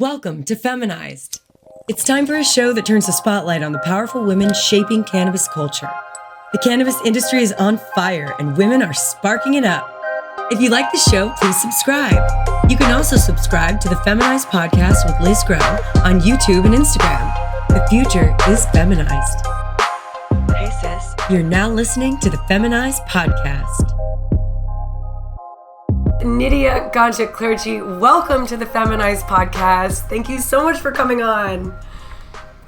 Welcome to Feminized. It's time for a show that turns the spotlight on the powerful women shaping cannabis culture. The cannabis industry is on fire and women are sparking it up. If you like the show, please subscribe. You can also subscribe to the Feminized podcast with Liz Grow on YouTube and Instagram. The future is feminized. Hey sis. You're now listening to the Feminized podcast. Nydia GanjaClergy, welcome to the Feminized podcast. Thank you so much for coming on.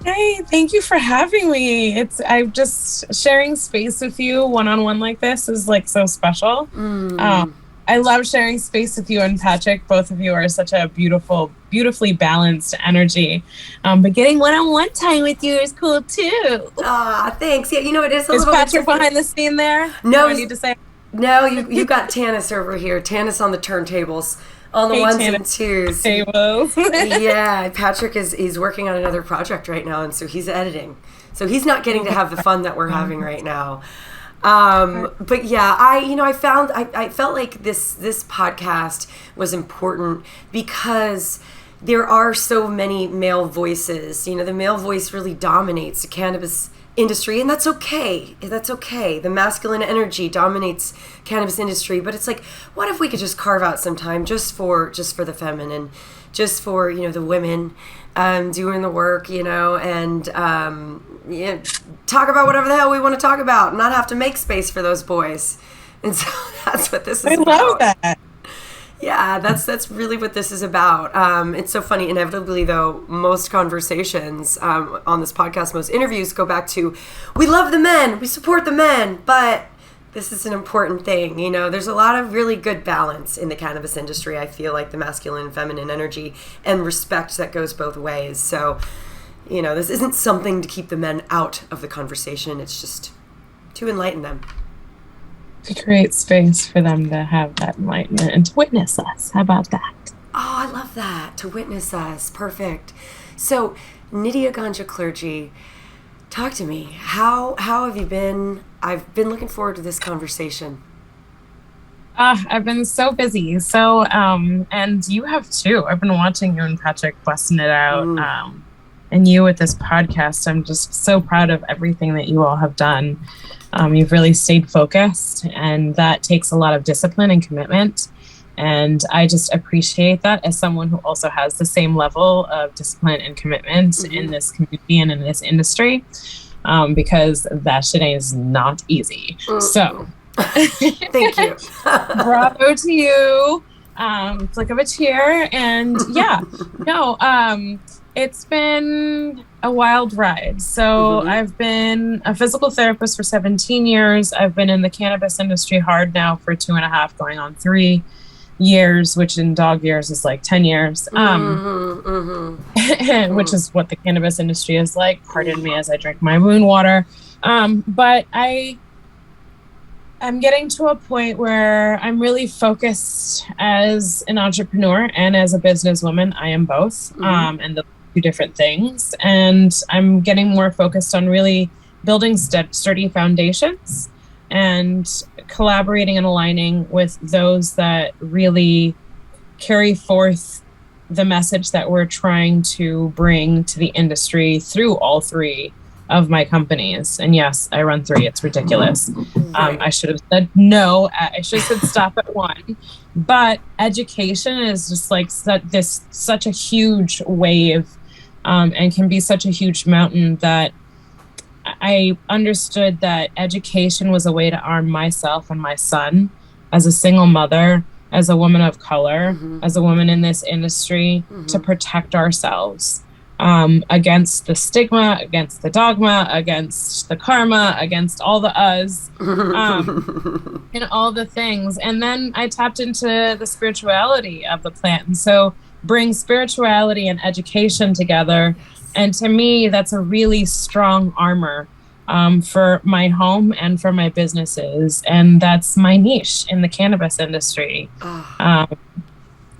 Hey, thank you for having me. I'm just sharing space with you one-on-one like this is like so special. I love sharing space with you and Patrick. Both of you are such a beautifully balanced energy. But getting one-on-one time with you is cool too. Thanks. Yeah, you know, it is a little bit. Is Patrick behind the scene there? No, I need to say. No, you got Tanis over here. Tanis on the turntables, on the ones and twos. Tables. Yeah, Patrick he's working on another project right now, and so he's editing. So he's not getting to have the fun that we're having right now. But yeah, I felt like this podcast was important because there are so many male voices. You know, the male voice really dominates the cannabis industry, and that's okay. The masculine energy dominates cannabis industry, but it's like, what if we could just carve out some time just for the feminine, just for, you know, the women doing the work, you know, and talk about whatever the hell we want to talk about and not have to make space for those boys. And so that's what this is about. I love that. Yeah, that's really what this is about. It's so funny. Inevitably, though, most conversations on this podcast, most interviews go back to, we love the men, we support the men, but this is an important thing. You know, there's a lot of really good balance in the cannabis industry. I feel like the masculine and feminine energy and respect that goes both ways. So, you know, this isn't something to keep the men out of the conversation. It's just to enlighten them. To create space for them to have that enlightenment and to witness us. How about that? Oh, I love that. To witness us. Perfect. So, Nydia GanjaClergy, talk to me. How have you been? I've been looking forward to this conversation. I've been so busy. So, and you have too. I've been watching you and Patrick busting it out. And you with this podcast. I'm just so proud of everything that you all have done. You've really stayed focused, and that takes a lot of discipline and commitment. And I just appreciate that as someone who also has the same level of discipline and commitment in this community and in this industry, because that shit is not easy. So thank you. Bravo to you. Flick of a chair. And yeah, no, it's been a wild ride. So I've been a physical therapist for 17 years. I've been in the cannabis industry hard now for 2.5, going on 3 years, which in dog years is like 10 years, which is what the cannabis industry is like. Pardon me as I drink my moon water. But I'm getting to a point where I'm really focused as an entrepreneur and as a businesswoman. I am both, and the two different things. And I'm getting more focused on really building sturdy foundations and collaborating and aligning with those that really carry forth the message that we're trying to bring to the industry through all 3 of my companies. And yes, I run 3. It's ridiculous. I should have said no. I should have said stop at 1. But education is just like such a huge wave, and can be such a huge mountain, that I understood that education was a way to arm myself and my son as a single mother, as a woman of color, as a woman in this industry, to protect ourselves against the stigma, against the dogma, against the karma, against all the us, and all the things. And then I tapped into the spirituality of the plant. And so bring spirituality and education together. And to me, that's a really strong armor for my home and for my businesses. And that's my niche in the cannabis industry.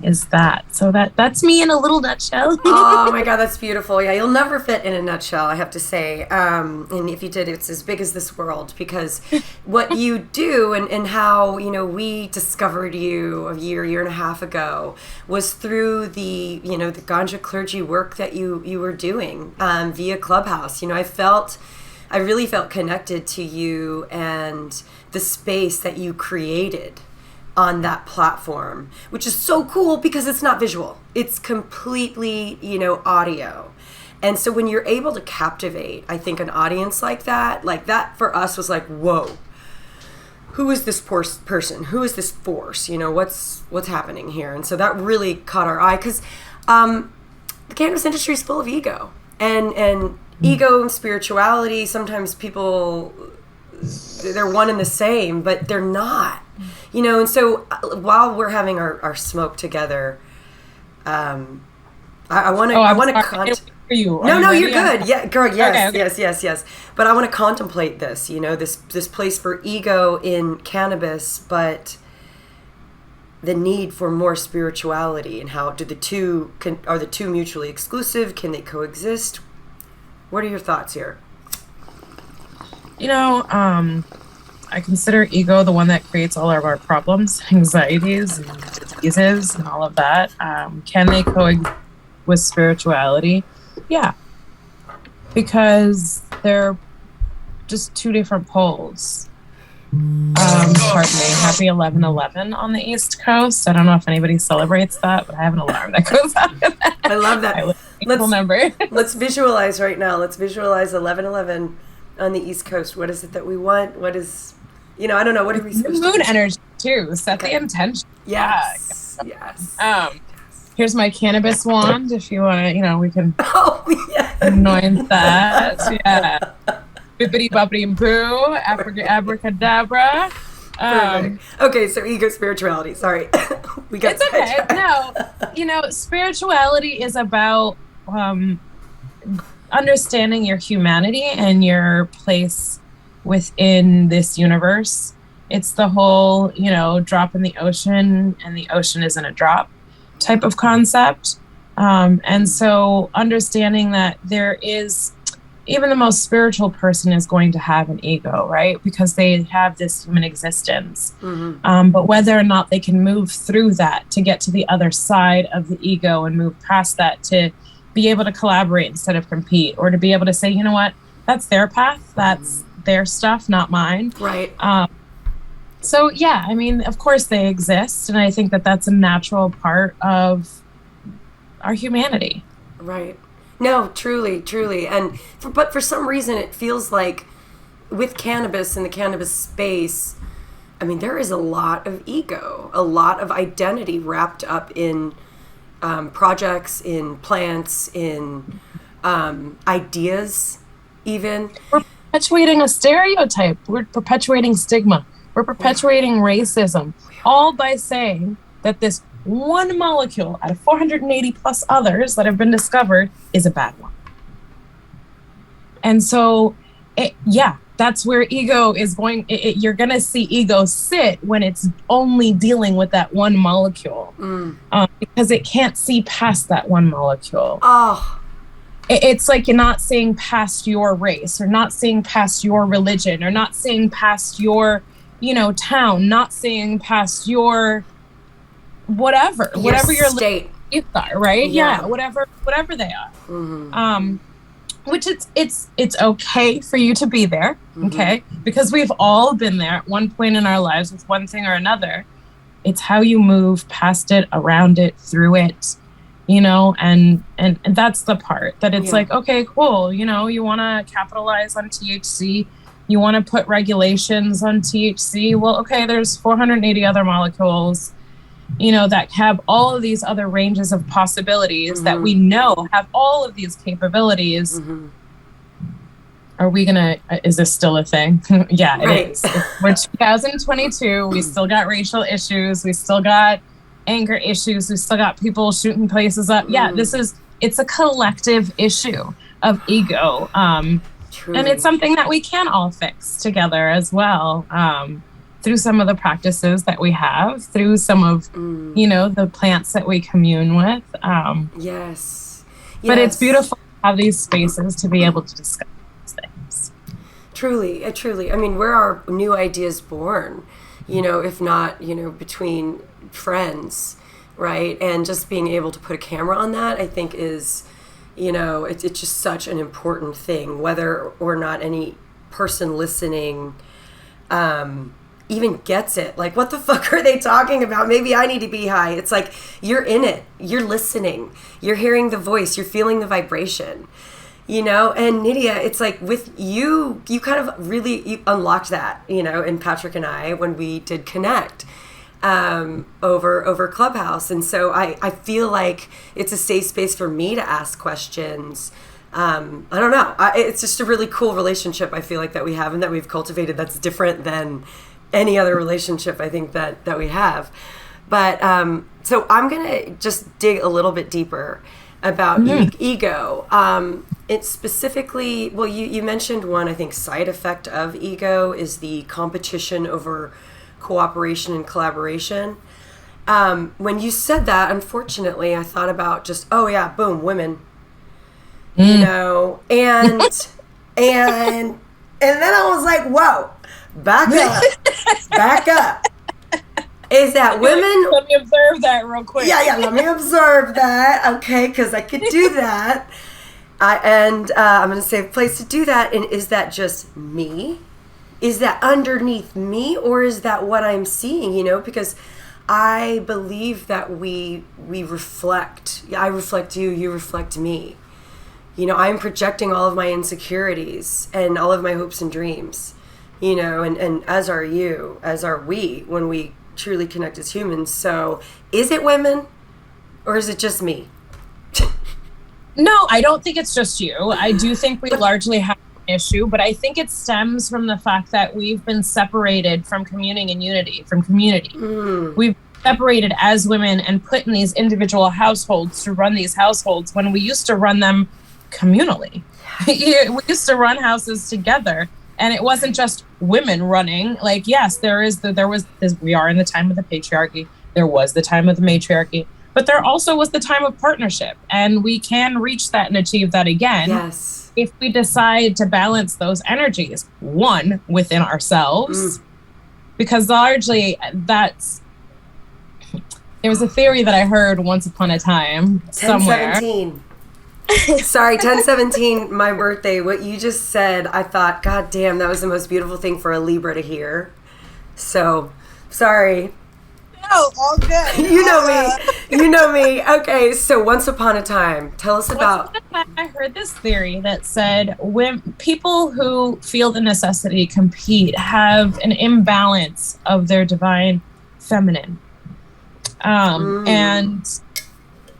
is that. So that's me in a little nutshell. Oh my God, that's beautiful. Yeah, you'll never fit in a nutshell, I have to say. And if you did, it's as big as this world, because what you do and how, we discovered you a year and a half ago was through the GanjaClergy work that you were doing via ClubHouse. I really felt connected to you and the space that you created on that platform, which is so cool because it's not visual. It's completely, audio. And so when you're able to captivate, I think, an audience like that for us was like, whoa, who is this person? Who is this force? What's happening here? And so that really caught our eye, because the cannabis industry is full of ego and ego and spirituality. Sometimes people, they're one and the same, but they're not. And so while we're having our smoke together, I want to No, you're good. Yeah, girl. Yes, okay. Yes. But I want to contemplate this. This place for ego in cannabis, but the need for more spirituality, and how do are the two mutually exclusive? Can they coexist? What are your thoughts here? I consider ego the one that creates all of our problems, anxieties, and diseases, and all of that. Can they coexist with spirituality? Yeah, because they're just two different poles. Pardon me. Happy 11/11 on the East Coast. I don't know if anybody celebrates that, but I have an alarm that goes off. I love that. Let's visualize right now. Let's visualize 11/11 on the East Coast. What is it that we want? What is, I don't know. What are we supposed to do? Moon energy too. Set the intention. Yes. Here's my cannabis wand. If you want to, we can yes. anoint that. Yeah. Bippity boppity and boo. Abracadabra. Okay, so ego spirituality. Sorry. We got it's okay. No, spirituality is about understanding your humanity and your place within this universe. It's the whole, drop in the ocean and the ocean isn't a drop type of concept. And so understanding that there is, even the most spiritual person is going to have an ego, right? Because they have this human existence. Mm-hmm. But whether or not they can move through that to get to the other side of the ego and move past that to be able to collaborate instead of compete, or to be able to say, you know what, that's their path, that's their stuff, not mine. Right. So yeah, of course they exist, and I think that that's a natural part of our humanity. Right. No, truly. But for some reason it feels like with cannabis and the cannabis space, there is a lot of ego, a lot of identity wrapped up in projects, in plants, in ideas even. We're perpetuating a stereotype. We're perpetuating stigma. We're perpetuating racism, all by saying that this one molecule out of 480 plus others that have been discovered is a bad one. And so, that's where ego is going. You're going to see ego sit when it's only dealing with that one molecule, because it can't see past that one molecule. Oh. It's like you're not seeing past your race, or not seeing past your religion, or not seeing past your, town, not seeing past your whatever your state are, right? Yeah, whatever they are. Mm-hmm. Which it's okay for you to be there, okay? Because we've all been there at one point in our lives with one thing or another. It's how you move past it, around it, through it, and that's the part that it's like, okay, cool. You want to capitalize on THC. You want to put regulations on THC. Well, okay, there's 480 other molecules, that have all of these other ranges of possibilities that we know have all of these capabilities. Are we is this still a thing? Yeah, it is. We're 2022. We still got racial issues. We still got anger issues. We still got people shooting places up. Yeah, it's a collective issue of ego. Truly. And it's something that we can all fix together as well. through some of the practices that we have, through some of, you know, the plants that we commune with. Yes. But it's beautiful to have these spaces to be able to discuss these things. Truly, truly. I mean, where are new ideas born? You know, if not, you know, between friends, right? And just being able to put a camera on that, I think is, you know, it's just such an important thing, whether or not any person listening even gets it. Like, what the fuck are they talking about? Maybe I need to be high. It's like, you're in it. You're listening. You're hearing the voice. You're feeling the vibration. You know, and Nydia, it's like with you kind of really you unlocked that, you know, in Patrick and I when we did connect over ClubHouse. And so I feel like it's a safe space for me to ask questions. I don't know. It's just a really cool relationship I feel like that we have and that we've cultivated that's different than any other relationship I think that we have. But so I'm going to just dig a little bit deeper about ego. It's specifically, well, you mentioned one, I think, side effect of ego is the competition over cooperation and collaboration. When you said that, unfortunately, I thought about just, oh yeah, boom, women, you know, and then I was like, whoa, back up. Is that women? Let me observe that real quick. Yeah, let me observe that, okay, because I could do that. I'm going to say a place to do that, and is that just me? Is that underneath me, or is that what I'm seeing, you know? Because I believe that we reflect. I reflect you, you reflect me. You know, I'm projecting all of my insecurities and all of my hopes and dreams, you know, and as are you, as are we, when we truly connect as humans. So is it women, or is it just me? No, I don't think it's just you. I do think we largely have an issue, but I think it stems from the fact that we've been separated from communing in unity, from community. We've separated as women and put in these individual households to run these households when we used to run them communally. We used to run houses together, and it wasn't just women running. Like, yes, we are in the time of the patriarchy. There was the time of the matriarchy. But there also was the time of partnership, and we can reach that and achieve that again. Yes. If we decide to balance those energies, one, within ourselves, because largely there was a theory that I heard once upon a time somewhere. 1017. Sorry, 1017, my birthday. What you just said, I thought, God damn, that was the most beautiful thing for a Libra to hear. So, sorry. No, all good. You know me. Okay, so once upon a time, tell us about. I heard this theory that said when people who feel the necessity to compete have an imbalance of their divine feminine, and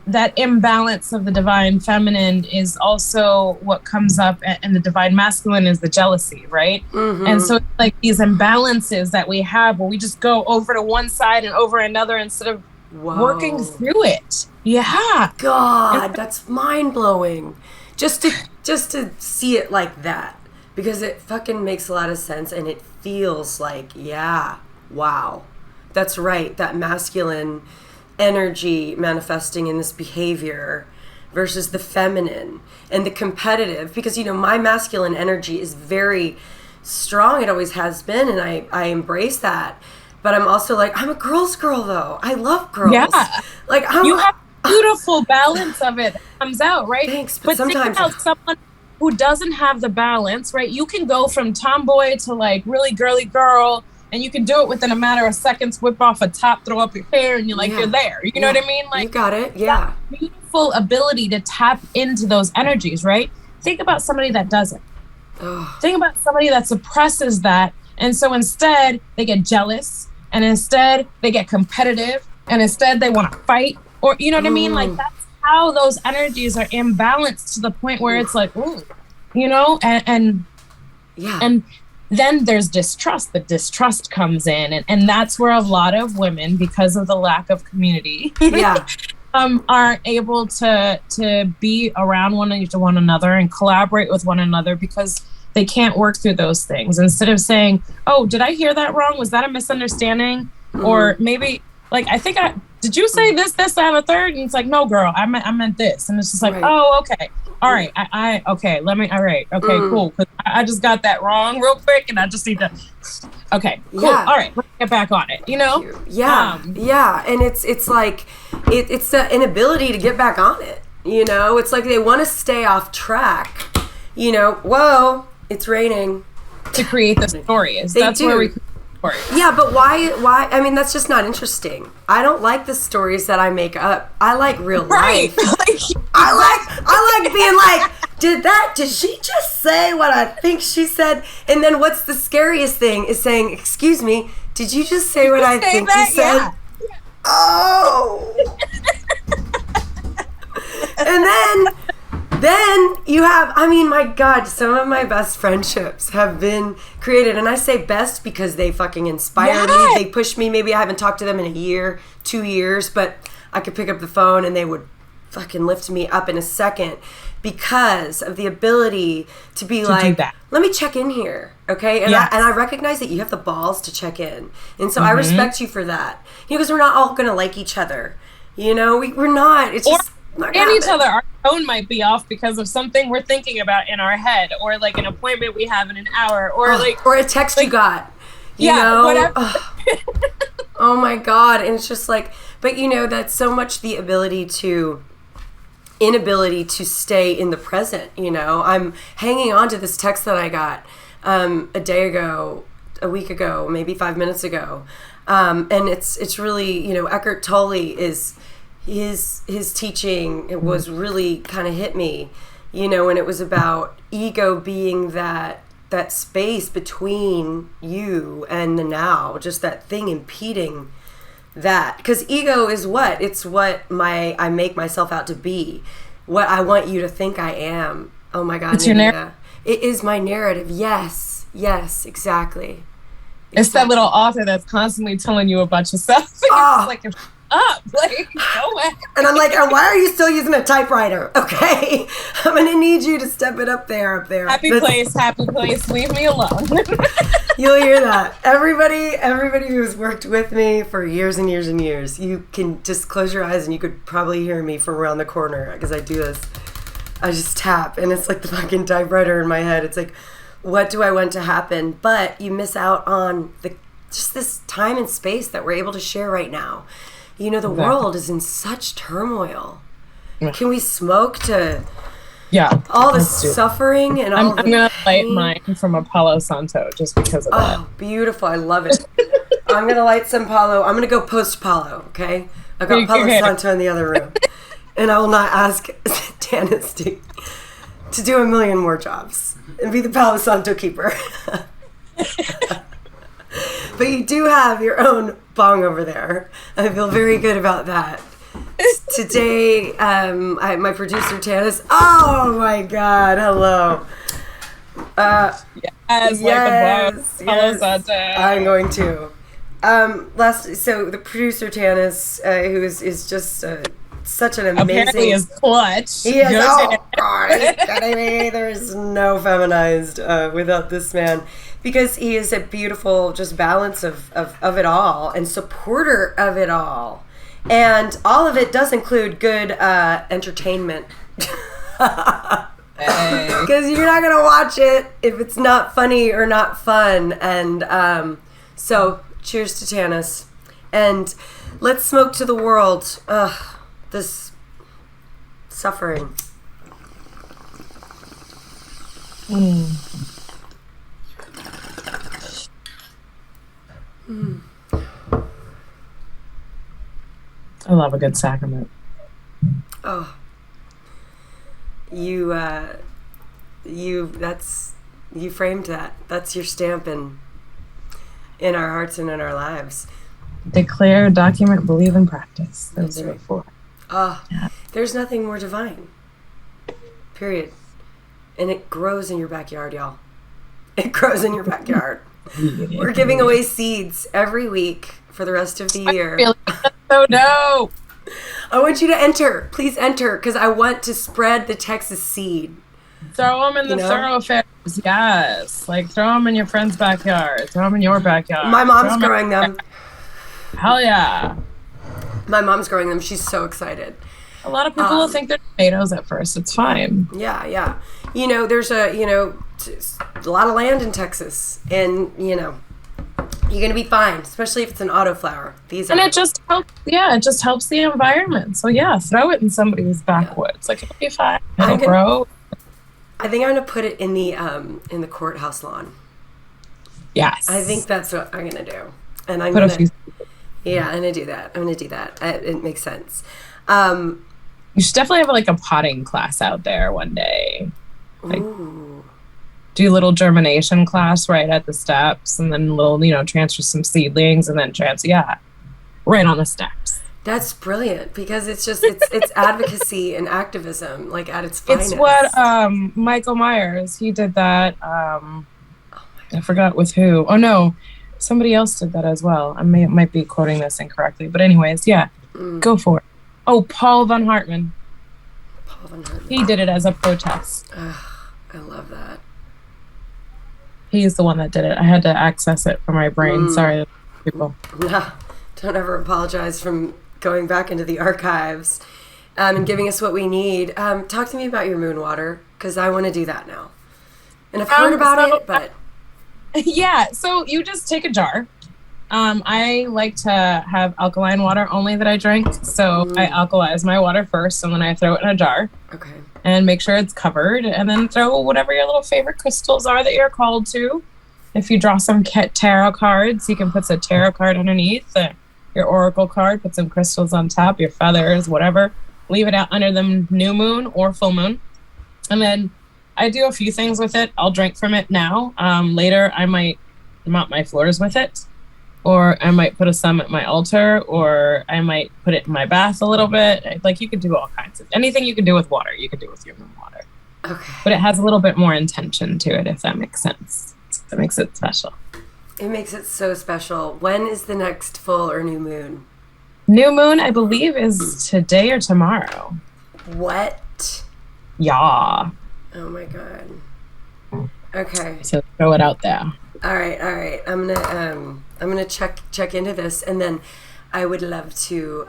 that imbalance of the divine feminine is also what comes up, and the divine masculine is the jealousy, right? And so it's like these imbalances that we have where we just go over to one side and over another instead of working through it. Yeah. God, that's mind-blowing. Just to see it like that, because it fucking makes a lot of sense, and it feels like, yeah, wow. That's right, that masculine energy manifesting in this behavior versus the feminine and the competitive, because, you know, my masculine energy is very strong. It always has been, and I embrace that. But I'm also like, I'm a girl's girl, though. I love girls. Yeah. Like, you have beautiful balance of it that comes out, right? Thanks, but sometimes think about someone who doesn't have the balance, right? You can go from tomboy to like really girly girl, and you can do it within a matter of seconds, whip off a top, throw up your hair, and you're like, you're there. You know what I mean? Like, you got it, yeah. Beautiful ability to tap into those energies, right? Think about somebody that doesn't. Think about somebody that suppresses that. And so instead, they get jealous, and instead, they get competitive, and instead, they want to fight. Or, you know what I mean? Like, that's how those energies are imbalanced to the point where it's like, ooh, you know, and then there's distrust. The distrust comes in, and that's where a lot of women, because of the lack of community, aren't able to be around one another and collaborate with one another, because they can't work through those things. Instead of saying, oh, did I hear that wrong? Was that a misunderstanding? Or maybe like, did you say this, that, and a third? And it's like, no, girl, I meant this. And it's just like, oh, okay. All right. Okay. All right. Okay, cool. 'Cause I just got that wrong real quick and I just need to, okay, cool. Yeah. All right. Let's get back on it, Yeah. And it's like, it's the inability to get back on it. It's like they want to stay off track. Whoa, it's raining. To create the stories. That's where we create stories. Yeah, but why? I mean, that's just not interesting. I don't like the stories that I make up. I like real life. I like being like, did she just say what I think she said? And then what's the scariest thing is saying, excuse me, did you just say what I think you said? Yeah. Oh. And then you have, I mean, my God, some of my best friendships have been created. And I say best because they fucking inspire me. They push me. Maybe I haven't talked to them in a year, 2 years, but I could pick up the phone and they would fucking lift me up in a second because of the ability to be like, let me check in here. Okay. And I recognize that you have the balls to check in. And so I respect you for that. Because we're not all going to like each other. We're not. It's just not and each other. Our tone might be off because of something we're thinking about in our head, or like an appointment we have in an hour, or or a text you got. Whatever. Oh my God. And it's just like, but that's so much the inability to stay in the present. I'm hanging on to this text that I got a day ago, a week ago, maybe 5 minutes ago. And it's really, Eckhart Tolle is his teaching, it was really kind of hit me, and it was about ego being that space between you and the now, just that thing impeding that. Because ego is what? It's what I make myself out to be, what I want you to think I am. Oh my God, it's your narrative. It is my narrative. Yes, exactly. It's that little author that's constantly telling you a bunch of stuff. It's like, up, like, go away. And I'm like, why are you still using a typewriter? Okay, I'm gonna need you to step it up there. Happy place, leave me alone. You'll hear that. Everybody who's worked with me for years and years and years, you can just close your eyes and you could probably hear me from around the corner because I do this. I just tap and it's like the fucking typewriter in my head. It's like, what do I want to happen? But you miss out on just this time and space that we're able to share right now. The world is in such turmoil. Can we smoke to all the suffering and all I'm going to light mine from a Palo Santo just because of that. Oh, beautiful. I love it. I'm going to light some Palo. I'm going to go post Palo, okay? I've got Palo Santo in the other room. And I will not ask Tanis to do a million more jobs and be the Palo Santo keeper. But you do have your own bong over there. I feel very good about that. Today, my producer, Tanis. Oh my God, hello. Yes. I'm going to. So the producer, Tanis, who is just such an amazing... Apparently is clutch. He is, oh God, are you kidding me? There is no Feminized without this man. Because he is a beautiful just balance of it all and supporter of it all. And all of it does include good entertainment. Because you're not going to watch it if it's not funny or not fun. And so cheers to Tanis. And let's smoke to the world. This suffering. I love a good sacrament. Oh, you framed that. That's your stamp in our hearts and in our lives. Declare, document, believe, and practice. Those are the four. There's nothing more divine. Period. And it grows in your backyard, y'all. It grows in your backyard. We're giving away seeds every week for the rest of the year. So no. I want you to enter. Please enter, because I want to spread the Texas seed. Throw them in the thoroughfares. Yes. Like, throw them in your friend's backyard. Throw them in your backyard. My mom's growing them. Hell yeah. My mom's growing them. She's so excited. A lot of people will think they're tomatoes at first. It's fine. Yeah. There's a lot of land in Texas, and, you're going to be fine, especially if it's an autoflower. It just helps. Yeah, it just helps the environment. So yeah, throw it in somebody's backwoods. Like, it'll be fine. It'll grow. I think I'm going to put it in the courthouse lawn. Yes. I think that's what I'm going to do. And I'm going to do that. I'm going to do that. It makes sense. You should definitely have like a potting class out there one day. Like, do a little germination class right at the steps, and then transfer some seedlings, and then right on the steps. That's brilliant, because it's advocacy and activism, like, at its finest. It's what Michael Myers, he did that. I forgot with who. Oh no, somebody else did that as well. I might be quoting this incorrectly, but anyways, go for it. Oh, Paul Van Hartman. He did it as a protest. I love that. He's the one that did it. I had to access it from my brain. Sorry, people. No, don't ever apologize from going back into the archives and giving us what we need. Talk to me about your moon water, because I want to do that now. And I've heard about it, but... Yeah, so you just take a jar. I like to have alkaline water only that I drink. So I alkalize my water first, and then I throw it in a jar. Okay. And make sure it's covered, and then throw whatever your little favorite crystals are that you're called to. If you draw some tarot cards, you can put a tarot card underneath. Your oracle card, put some crystals on top, your feathers, whatever. Leave it out under the new moon or full moon. And then I do a few things with it. I'll drink from it now. Later, I might mop my floors with it. Or I might put some at my altar, or I might put it in my bath a little bit. Like, you could do all kinds of anything you can do with water, you could do with your moon water. Okay. But it has a little bit more intention to it, if that makes sense. That makes it special. It makes it so special. When is the next full or new moon? New moon, I believe, is today or tomorrow. What? Yeah. Oh my God. Okay. So throw it out there. All right. I'm gonna check into this, and then I would love to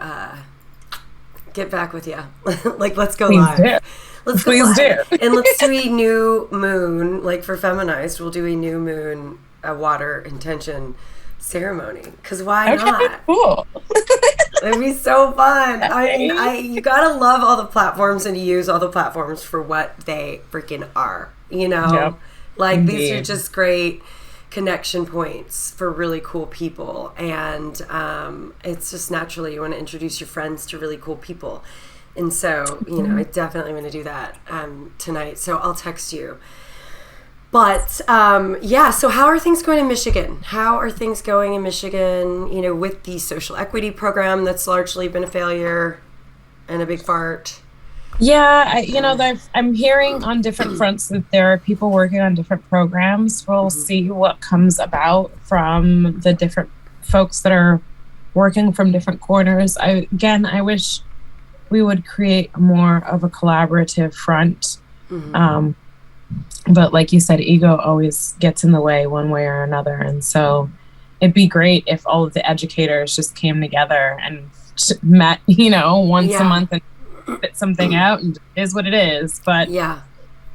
get back with you. Like, let's go live. Please do. And let's do a new moon, like for Feminized. We'll do a new moon, a water intention ceremony. Because why not? Cool. It'd be so fun. I mean, you gotta love all the platforms and use all the platforms for what they freaking are. Yep. Like, Indeed. These are just great connection points for really cool people, and it's just naturally you want to introduce your friends to really cool people, and so I definitely want to do that tonight, so I'll text you. But so how are things going in Michigan? With the social equity program that's largely been a failure and a big fart? Yeah, I'm hearing on different fronts that there are people working on different programs. We'll see what comes about from the different folks that are working from different corners. I wish we would create more of a collaborative front. But like you said, ego always gets in the way one way or another. And so it'd be great if all of the educators just came together and met, once a month and fit something out, and it is what it is. But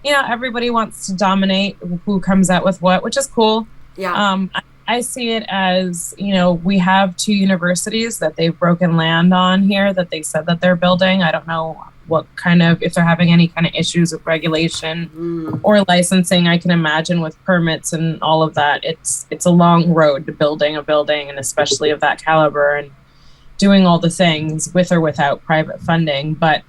everybody wants to dominate who comes out with what, which is cool. I see it as we have two universities that they've broken land on here that they said that they're building. I don't know if they're having any kind of issues with regulation or licensing. I can imagine with permits and all of that, it's a long road to building a building, and especially of that caliber, and doing all the things with or without private funding. But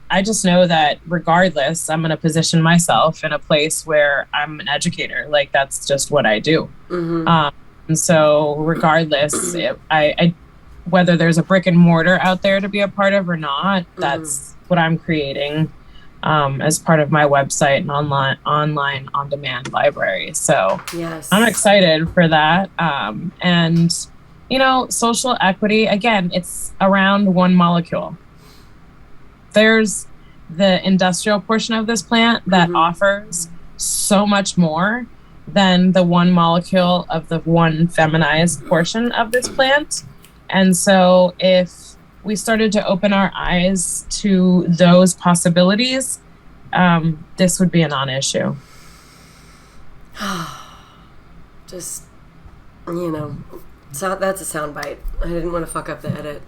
I just know that regardless, I'm going to position myself in a place where I'm an educator. Like, that's just what I do. And so regardless, I whether there's a brick and mortar out there to be a part of or not, that's what I'm creating as part of my website and online on-demand library. So I'm excited for that. And social equity, again, it's around one molecule. There's the industrial portion of this plant that offers so much more than the one molecule of the one feminized portion of this plant. And so if we started to open our eyes to those possibilities, this would be a non-issue. Just, you know, so that's a soundbite. I didn't want to fuck up the edit.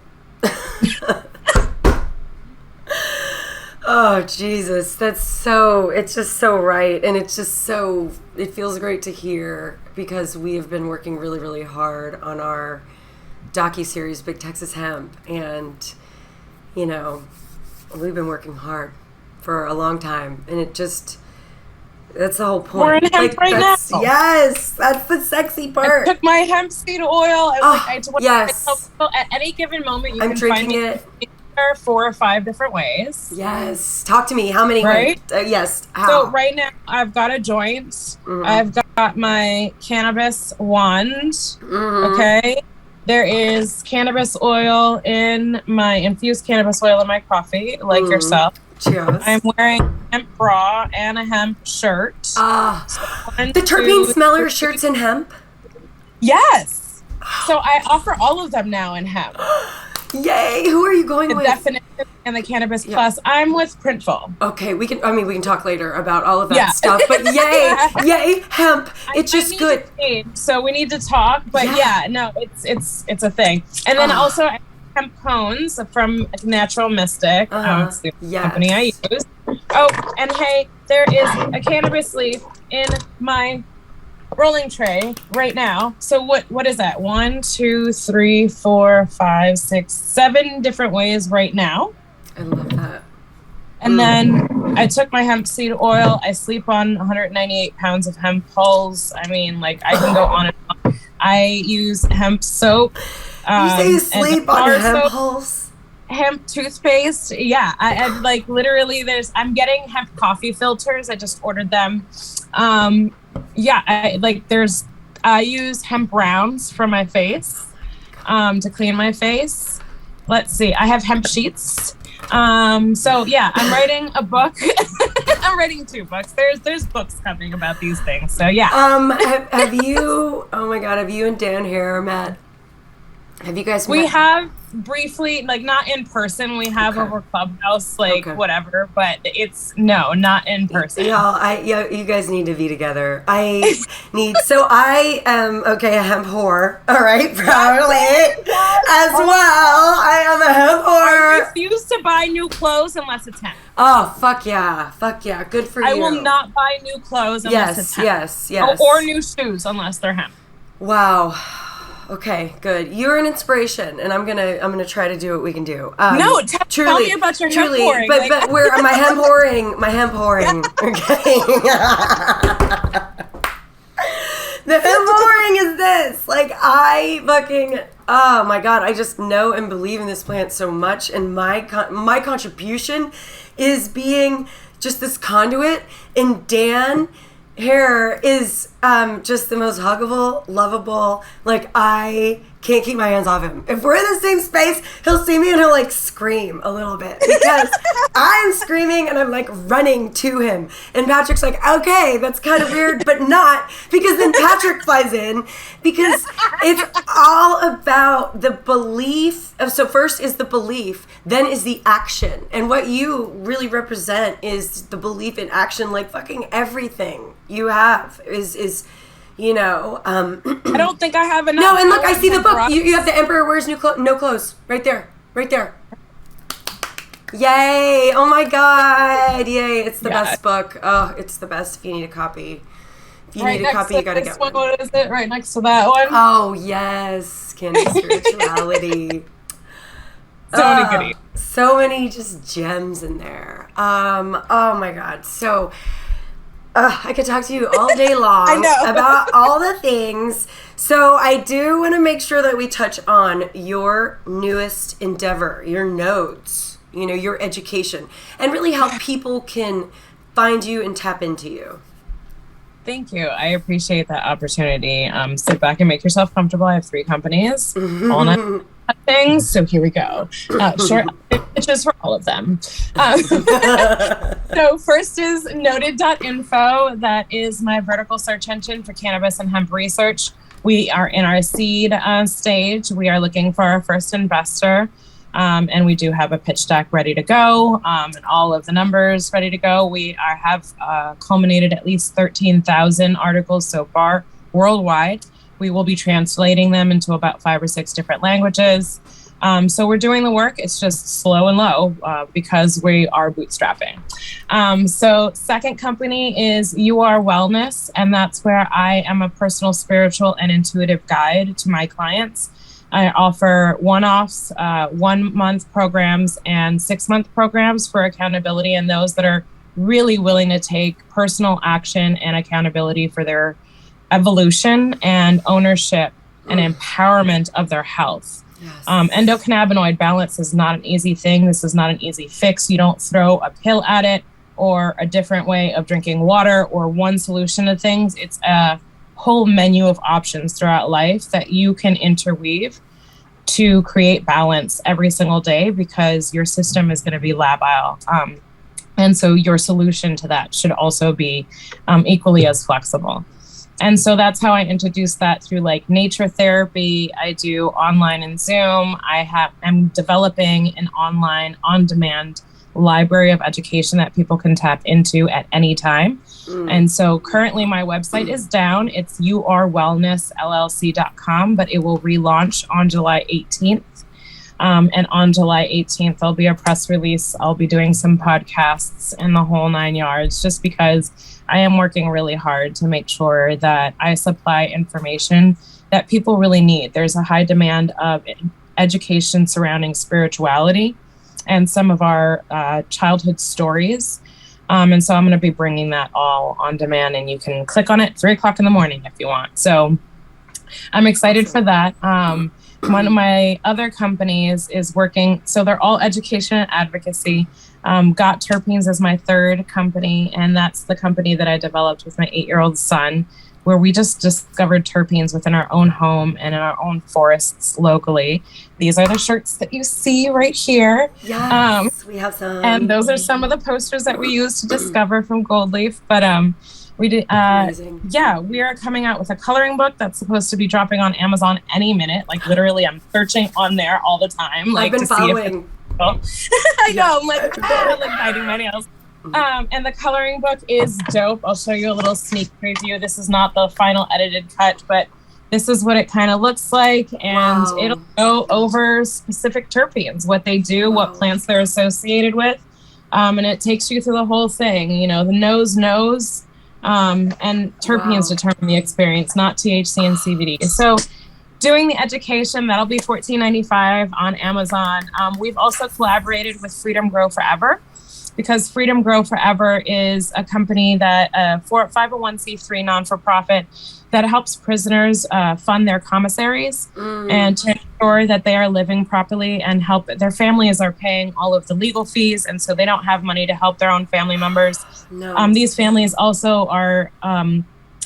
Oh, Jesus. It's just so right. And it's just so, it feels great to hear because we have been working really, really hard on our docuseries, Big Texas Hemp. And, you know, we've been working hard for a long time. And it just, that's the whole point. We're in hemp right now. Yes, that's the sexy part. I took my hemp seed oil. Yes. At any given moment, you I'm can drinking find it 4 or 5 different ways. Yes. Talk to me. How many? Right? Yes. How? So right now, I've got a joint. I've got my cannabis wand. Okay. There is cannabis oil in my infused cannabis oil in my coffee, like yourself. Cheers. I'm wearing a hemp bra and a hemp shirt. The terpene smeller shirts in hemp? Yes. So I offer all of them now in hemp. Yay! Who are you going the with? Definition and the Cannabis Plus. I'm with Printful. Okay, we can talk later about all of that stuff. But yay, yay, hemp! It's just good. So we need to talk. But it's a thing. And then also hemp cones from Natural Mystic. It's the company I use. Oh, and hey, there is a cannabis leaf in my rolling tray right now. So what is that? 1, 2, 3, 4, 5, 6, 7 different ways right now. I love that. And then I took my hemp seed oil. I sleep on 198 pounds of hemp hulls. I mean, like, I can go on and on. I use hemp soap. You say you sleep on hemp hulls? Hemp toothpaste. Yeah. I like literally I'm getting hemp coffee filters. I just ordered them. I use hemp rounds for my face, to clean my face. Let's see. I have hemp sheets. I'm writing a book. I'm writing 2 books. There's books coming about these things. So yeah. Have you? Oh my God. Have you and Dan Hare met? Have you guys met? We have briefly, like, not in person. We have over ClubHouse, whatever, but it's not in person. You guys need to be together. I am, a hemp whore, all right, proudly, as well. I am a hemp whore. I refuse to buy new clothes unless it's hemp. Oh, fuck yeah, good for you. I will not buy new clothes unless it's hemp. Yes. Or new shoes unless they're hemp. Wow. Okay, good. You're an inspiration, and I'm gonna try to do what we can do. Tell me about your hemp whoring. But where my hemp whoring. Okay. The hemp whoring is this. Like, oh my God, I just know and believe in this plant so much, and my contribution is being just this conduit, and Dan Hare is just the most huggable, lovable. Like, I can't keep my hands off him. If we're in the same space, he'll see me and he'll like scream a little bit because I'm screaming and I'm like running to him. And Patrick's like, okay, that's kind of weird, but not, because then Patrick flies in, because it's all about the belief. So first is the belief, then is the action. And what you really represent is the belief in action. Like, fucking everything you have is I don't think I have enough. No, and look, I see the book. You have The Emperor Wears No Clothes. Right there. Yay. Oh my God. Yay. It's the best book. Oh, it's the best. If you need a copy. You gotta get one. What is it? Right next to that one? Oh, yes. Cannabis spirituality. So many goodies. So many just gems in there. Oh my God. So I could talk to you all day long about all the things. So I do want to make sure that we touch on your newest endeavor, your nodes, your education, and really how people can find you and tap into you. Thank you. I appreciate that opportunity. Sit back and make yourself comfortable. I have 3 companies. things. So here we go. Short pitches for all of them. So first is noted.info. That is my vertical search engine for cannabis and hemp research. We are in our seed stage. We are looking for our first investor. And we do have a pitch deck ready to go, and all of the numbers ready to go. We have culminated at least 13,000 articles so far worldwide. We will be translating them into about 5 or 6 different languages. So we're doing the work. It's just slow and low because we are bootstrapping. So second company is URWellness, and that's where I am a personal, spiritual, and intuitive guide to my clients. I offer one-offs, 1-month programs, and 6-month programs for accountability, and those that are really willing to take personal action and accountability for their evolution and ownership and empowerment of their health. Yes. Endocannabinoid balance is not an easy thing. This is not an easy fix. You don't throw a pill at it or a different way of drinking water or one solution to things. It's a whole menu of options throughout life that you can interweave to create balance every single day, because your system is going to be labile. And so your solution to that should also be equally as flexible. And so that's how I introduce that through like nature therapy. I do online and Zoom. I'm developing an online on-demand library of education that people can tap into at any time. And so currently my website is down. It's URWellnessLLC.com, but it will relaunch on July 18th. And on July 18th, there'll be a press release. I'll be doing some podcasts and the whole 9 yards, just because I am working really hard to make sure that I supply information that people really need. There's a high demand of education surrounding spirituality and some of our childhood stories. And so I'm going to be bringing that all on demand, and you can click on it 3 o'clock in the morning if you want. So I'm excited for that. One of my other companies is working, so they're all education and advocacy. Got Terpenes is my third company, and that's the company that I developed with my 8-year-old son, where we just discovered terpenes within our own home and in our own forests locally. These are the shirts that you see right here. Yes, we have some. And those are some of the posters that we used to discover from Gold Leaf. But we did, we are coming out with a coloring book that's supposed to be dropping on Amazon any minute. Like literally, I'm searching on there all the time. Like I've been following. I know, I'm like biting my nails. And the coloring book is dope. I'll show you a little sneak preview. This is not the final edited cut, but this is what it kind of looks like. And it'll go over specific terpenes, what they do, what plants they're associated with. And it takes you through the whole thing. You know, the nose knows, and terpenes determine the experience, not THC and CBD. So doing the education, that'll be $14.95 on Amazon. We've also collaborated with Freedom Grow Forever, because Freedom Grow Forever is a company that, 501c3 non-for-profit, that helps prisoners fund their commissaries and to ensure that they are living properly, and help their families are paying all of the legal fees, and so they don't have money to help their own family members. These families also are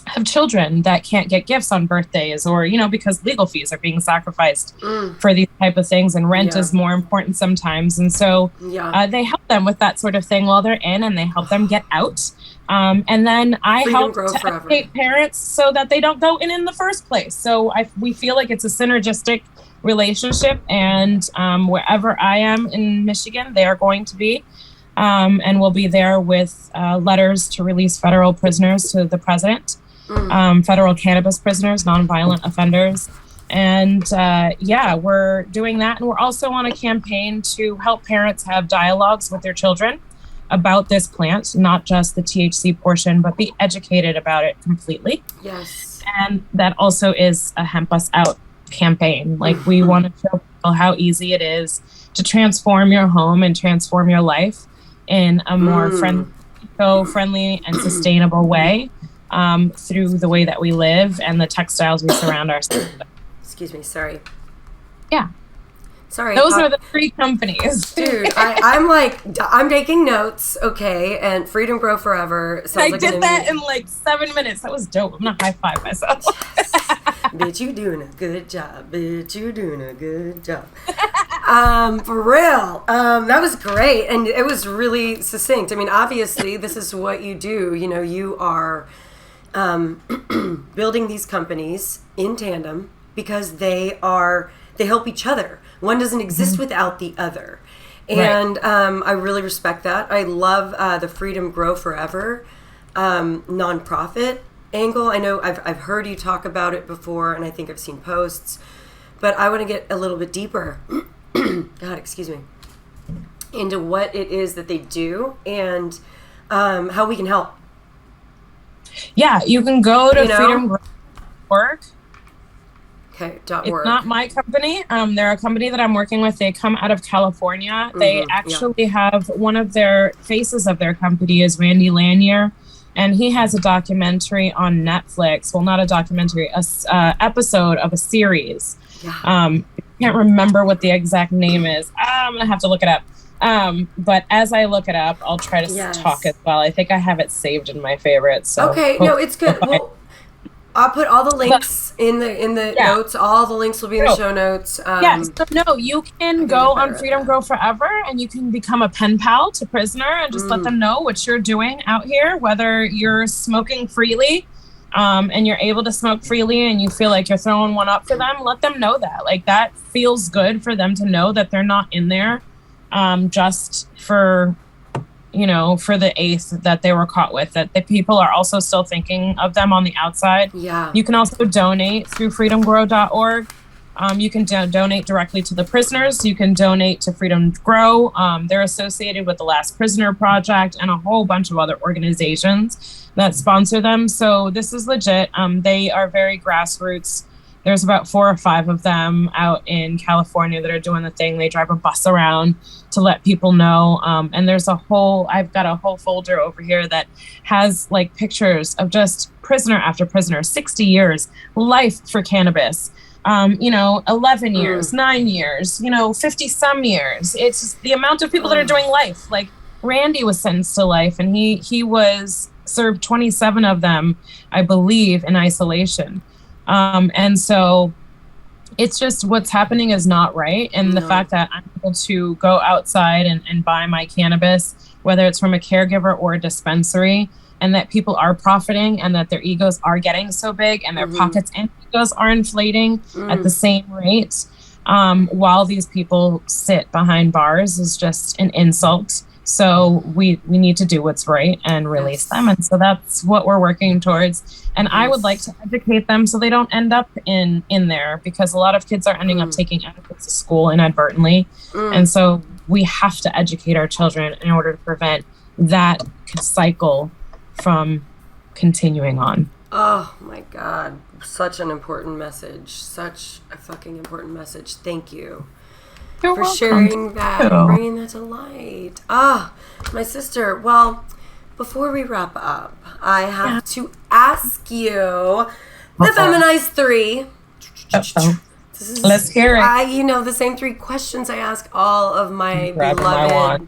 have children that can't get gifts on birthdays, or because legal fees are being sacrificed for these type of things, and rent is more important sometimes. And so they help them with that sort of thing while they're in, and they help them get out. And then I help to educate parents so that they don't go in the first place. So we feel like it's a synergistic relationship, and wherever I am in Michigan, they are going to be. And we'll be there with letters to release federal prisoners to the president. Federal cannabis prisoners, nonviolent offenders. And we're doing that. And we're also on a campaign to help parents have dialogues with their children about this plant, not just the THC portion, but be educated about it completely. Yes. And that also is a Hemp Us Out campaign. Like we want to show people how easy it is to transform your home and transform your life in a more friendly and sustainable way. Through the way that we live and the textiles we surround ourselves with. Excuse me, sorry. Yeah. Sorry. Those are the 3 companies. Dude, I'm taking notes, okay? And Freedom Grow Forever. I did that in like 7 minutes. That was dope. I'm gonna high five myself. Yes. Bitch, you doing a good job. Bitch, you doing a good job. For real. That was great. And it was really succinct. I mean, obviously, this is what you do. You know, you are building these companies in tandem because they help each other. One doesn't exist without the other. And I really respect that. I love the Freedom Grow Forever nonprofit angle. I know I've heard you talk about it before, and I think I've seen posts, but I want to get a little bit deeper, God, excuse me, into what it is that they do and how we can help. Yeah, you can go to freedomgrow.org. Okay, It's not my company. They're a company that I'm working with. They come out of California. They actually have one of their faces of their company is Randy Lanier, and he has a documentary on Netflix. Well, not a documentary, a episode of a series. Yeah. I can't remember what the exact name is. I'm gonna have to look it up. But as I look it up, I'll try to talk as well. I think I have it saved in my favorites. So okay, no, it's good. Well, I'll put all the links in the notes. All the links will be in the show notes. So you can go on Freedom Grow Forever, and you can become a pen pal to prisoner and just let them know what you're doing out here, whether you're smoking freely and you're able to smoke freely and you feel like you're throwing one up for them. Let them know that. Like, that feels good for them to know that they're not in there just for the eighth that they were caught with, that the people are also still thinking of them on the outside. Yeah. You can also donate through freedomgrow.org. You can donate directly to the prisoners. You can donate to Freedom Grow. They're associated with the Last Prisoner Project and a whole bunch of other organizations that sponsor them. So this is legit. They are very grassroots. There's about 4 or 5 of them out in California that are doing the thing. They drive a bus around to let people know. And I've got a whole folder over here that has like pictures of just prisoner after prisoner, 60 years, life for cannabis, 11 years, 9 years, 50 some years. It's just the amount of people that are doing life. Like Randy was sentenced to life, and he was served 27 of them, I believe, in isolation. And so it's just what's happening is not right. And the fact that I'm able to go outside and buy my cannabis, whether it's from a caregiver or a dispensary, and that people are profiting and that their egos are getting so big and their pockets and egos are inflating at the same rate, while these people sit behind bars is just an insult. So we need to do what's right and release them. And so that's what we're working towards. And I would like to educate them so they don't end up in there, because a lot of kids are ending up taking edibles to school inadvertently. And so we have to educate our children in order to prevent that cycle from continuing on. Oh my God. Such an important message. Such a fucking important message. Thank you. You're for welcome. Sharing that, bringing that to light. My sister. Well, before we wrap up, I have to ask you the Feminized 3. Let's hear it. The same 3 questions I ask all of my beloved.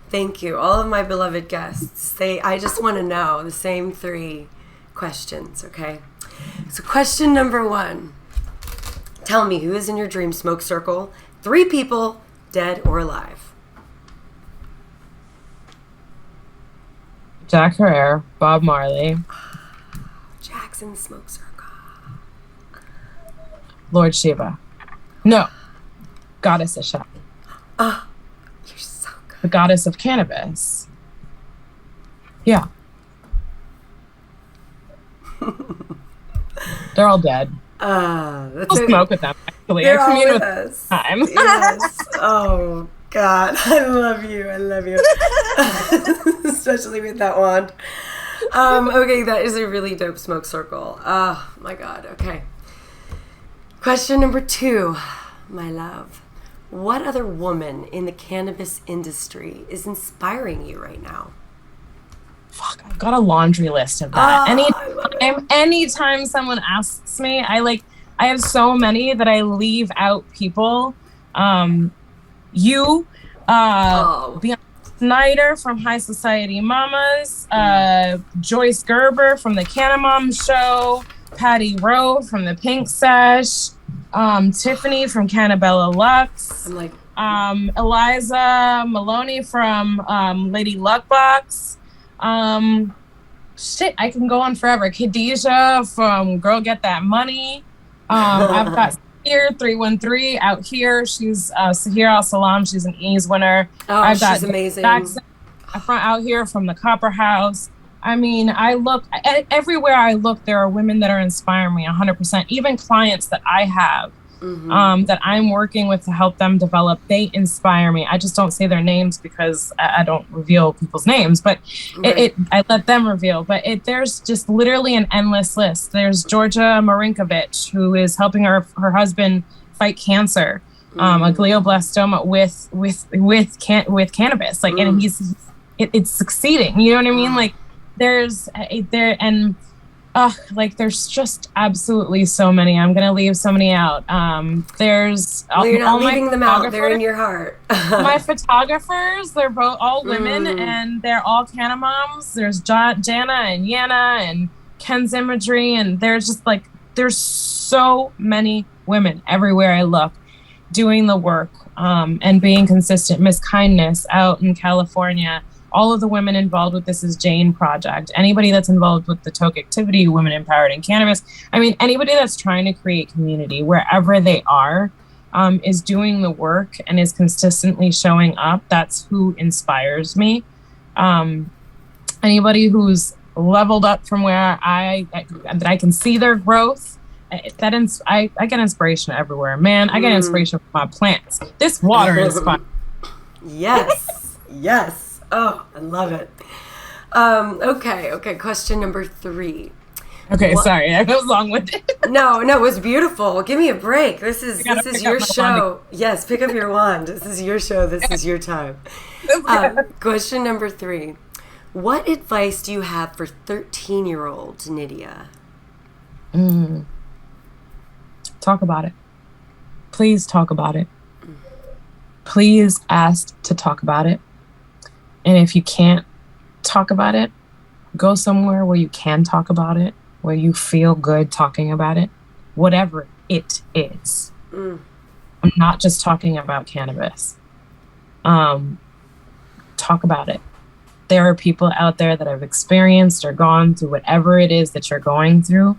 Thank you, all of my beloved guests. I just want to know the same 3 questions. Okay. So, question number 1. Tell me, who is in your dream smoke circle? 3 people, dead or alive. Jack Herrera, Bob Marley. Jackson smoke circle. Lord Shiva. No. Goddess Isha. Oh, you're so good. The goddess of cannabis. Yeah. They're all dead. I'll smoke with them, actually. They're I commune all with us. Time. Yes. Oh, God. I love you. Especially with that wand. Okay, that is a really dope smoke circle. Oh, my God. Okay. Question number 2, my love. What other woman in the cannabis industry is inspiring you right now? Fuck, I've got a laundry list of that. Anytime someone asks me, I have so many that I leave out people You, Beyonce Snyder from High Society Mamas, Joyce Gerber from the Canna Mom Show, Patty Rowe from the Pink Sesh, Tiffany from Cannabella Lux, Eliza Maloney from Lady Luckbox. I can go on forever. Khadijah from Girl Get That Money. I've got Sahir 313 out here. She's Sahir Al Salam. She's an Ease winner. I've got she's amazing. Jackson out here from the Copper House. I mean, I look everywhere I look, there are women that are inspiring me 100%. Even clients that I have, that I'm working with to help them develop, they inspire me. I just don't say their names because I don't reveal people's names, but I let them reveal. But there's just literally an endless list. There's Georgia Marinkovich, who is helping her husband fight cancer, a glioblastoma with cannabis. Like, and it's succeeding. You know what I mean? Like, there's just absolutely so many. I'm gonna leave so many out. You're not leaving them out. They're in your heart. My photographers, they're both all women, and they're all Canna Moms. There's Jana and Yana and Ken's Imagery, and there's so many women everywhere I look doing the work and being consistent. Miss Kindness out in California. All of the women involved with This Is Jane project, anybody that's involved with the Toke Activity, Women Empowered in Cannabis. I mean, anybody that's trying to create community wherever they are, is doing the work and is consistently showing up. That's who inspires me. Anybody who's leveled up from where I can see their growth, I get inspiration everywhere. Man, I get inspiration from my plants. This water is fun. Yes, yes. Oh, I love it. Okay. Question number 3. Okay, sorry, I was long with it. No, it was beautiful. Give me a break. This is your show. Yes, pick up your wand. This is your show. This is your time. Question number 3. What advice do you have for 13-year-old Nydia? Talk about it. Please talk about it. Please ask to talk about it. And if you can't talk about it, go somewhere where you can talk about it, where you feel good talking about it, whatever it is. I'm not just talking about cannabis. Talk about it. There are people out there that have experienced or gone through whatever it is that you're going through,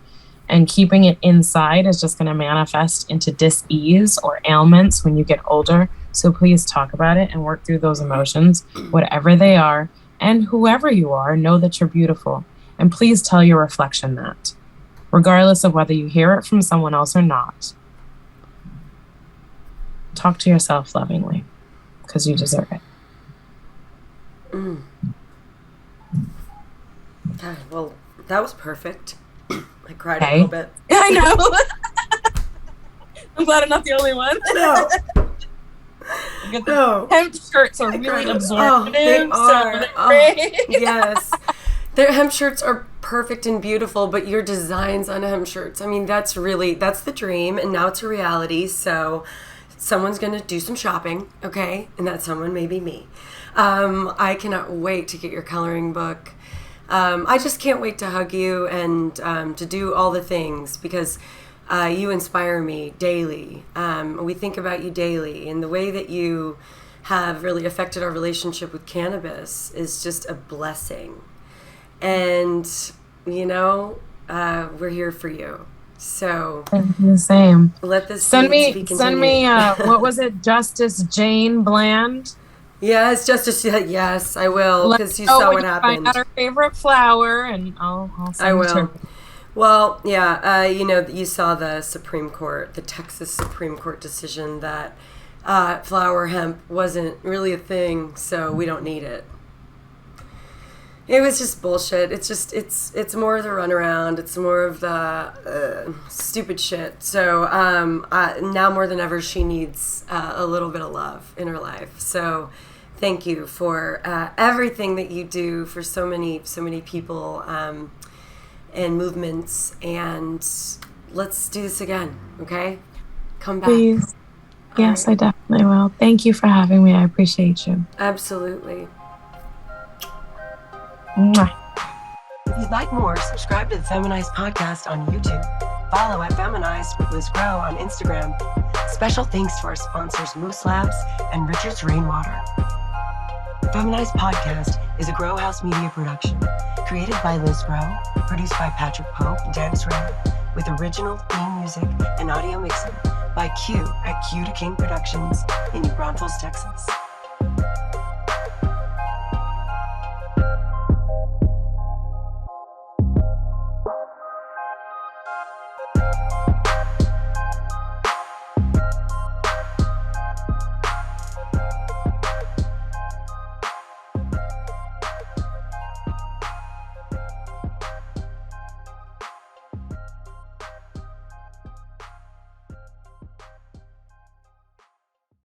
and keeping it inside is just going to manifest into dis-ease or ailments when you get older. So please talk about it and work through those emotions, whatever they are. And whoever you are, know that you're beautiful. And please tell your reflection that, regardless of whether you hear it from someone else or not. Talk to yourself lovingly, because you deserve it. Okay, well, that was perfect. I cried a little bit. I know. I'm glad I'm not the only one. No. Hemp shirts are really absorbent. They are. Yes. Their hemp shirts are perfect and beautiful, but your designs on hemp shirts, I mean, that's the dream, and now it's a reality. So someone's going to do some shopping, okay? And that someone may be me. I cannot wait to get your coloring book. I just can't wait to hug you and to do all the things, because you inspire me daily. We think about you daily, and the way that you have really affected our relationship with cannabis is just a blessing. And, we're here for you. So the same. Let this send me be continued. What was it? Justice Jane Bland. Yes, Justice. Yes, I will, because you saw what happened. Find out her favorite flower, and I'll send it to her. Well, yeah, you saw the Texas Supreme Court decision that flower hemp wasn't really a thing, so we don't need it. It was just bullshit. It's more of the runaround. It's more of the stupid shit. So now more than ever, she needs a little bit of love in her life. So thank you for everything that you do for so many people. And movements, and let's do this again, okay? Come back. Please. Yes, I definitely will. Thank you for having me. I appreciate you. Absolutely. Mwah. If you'd like more, subscribe to the Feminized podcast on YouTube. Follow at Feminized with Liz Grow on Instagram. Special thanks to our sponsors Moose Labs and Richard's Rainwater. The Feminized podcast is a Grow House media production, created by Liz Grow, produced by Patrick Pope and Dan Sram, with original theme music and audio mixing by Q at Q to King Productions in New Braunfels, Texas.